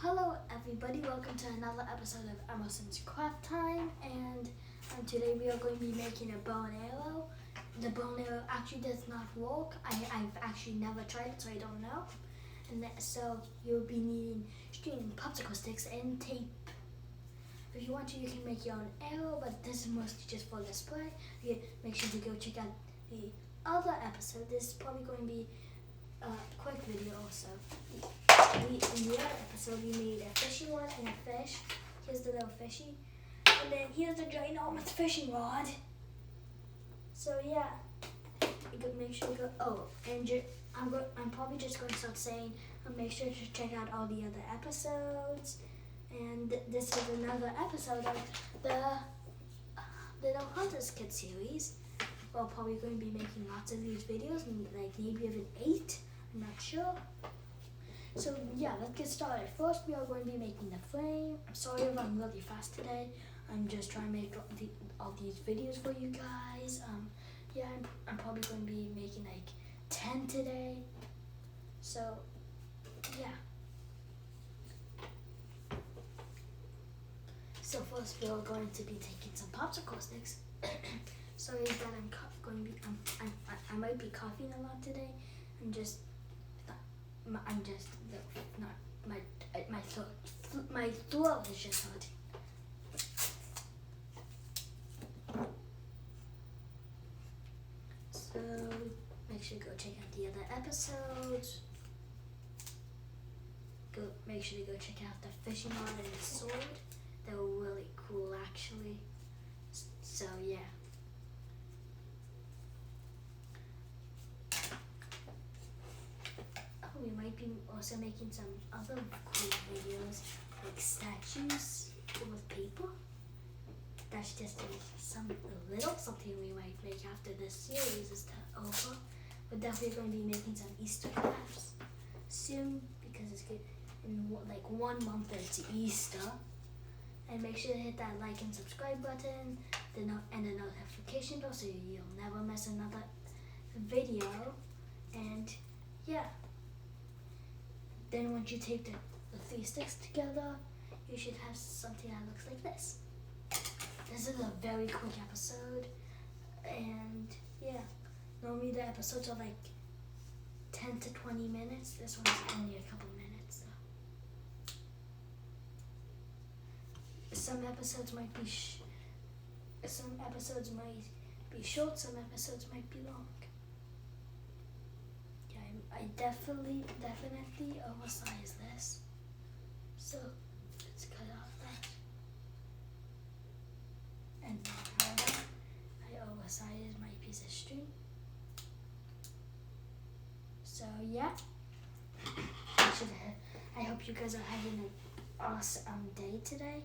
Hello everybody, welcome to another episode of Emerson's Craft Time, and today we are going to be making a bow and arrow. The bow and arrow actually does not work. I've actually never tried it, so I don't know. So you'll be needing string, popsicle sticks, and tape. If you want to, you can make your own arrow, but this is mostly just for display. Make sure to go check out the other episode. This is probably going to be a quick video also. In the other episode, we made a fishy one and a fish. Here's the little fishy. And then here's the ginormous fishing rod. So yeah, you can make sure to go. Oh, and I'm probably just going to start saying, make sure to check out all the other episodes. And this is another episode of the Little Hunters Kid series. We're probably going to be making lots of these videos, like maybe even 8. I'm not sure. So yeah, let's get started. First, we are going to be making the frame. I'm sorry if I'm really fast today. I'm just trying to make all these videos for you guys. Yeah, I'm probably going to be making like 10 today. So yeah. So first, we are going to be taking some popsicle sticks. Sorry that I might be coughing a lot today. My throat is just hurting. So make sure to go check out the other episodes. Make sure to go check out the fishing rod and the sword. They were really cool actually. So yeah. We might be also making some other cool videos, like statues with paper. That's just a little something we might make after this series is over. We're definitely going to be making some Easter crafts soon because it's good. In like 1 month it's Easter. And make sure to hit that like and subscribe button and the notification bell so you'll never miss another video. And yeah. Then once you take the 3 sticks together, you should have something that looks like this. This is a very quick episode, and yeah, normally the episodes are like 10 to 20 minutes. This one's only a couple minutes. So. Some episodes might be short, some episodes might be long. I definitely oversize this. So let's cut off that. And then I oversize my piece of string. So yeah. I hope you guys are having an awesome day today.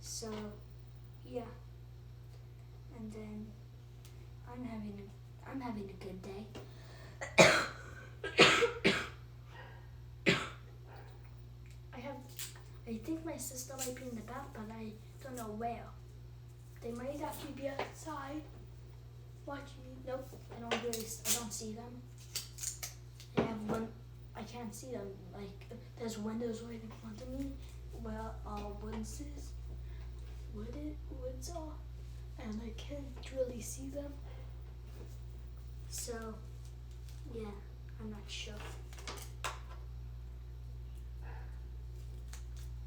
So yeah. And then I'm having a good day. I think my sister might be in the back, but I don't know where. They might actually be outside watching me. Nope, I don't see them. I can't see them. Like there's windows right in front of me where all woods are, and I can't really see them. So, yeah, I'm not sure.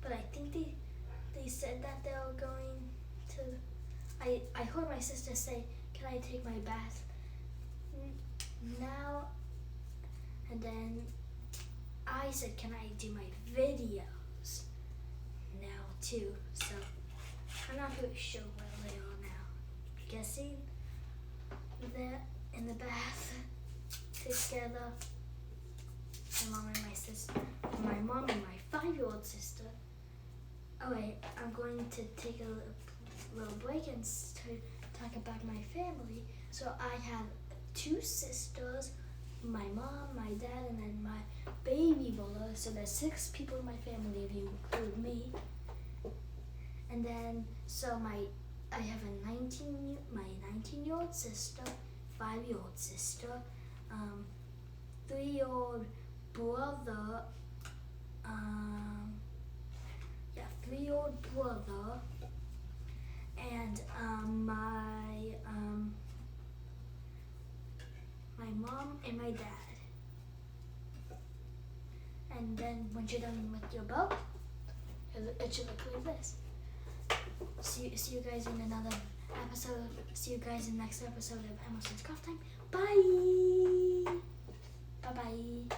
But I think they said that they were going to. I heard my sister say, "Can I take my bath now?" And then I said, "Can I do my videos now too?" So I'm not really sure where they are now. I'm guessing they're in the bath together. My mom and my 5-year-old sister. Oh wait, I'm going to take a little break and talk about my family. So I have 2 sisters, my mom, my dad, and then my baby brother. So there's 6 people in my family if you include me. And then I have my 19-year-old sister, 5-year-old sister, 3-year-old brother, and my dad. And then once you're done with your bow, it should look like this. See you guys in another episode. See you guys in the next episode of Emerson's Craft Time. Bye! Bye-bye.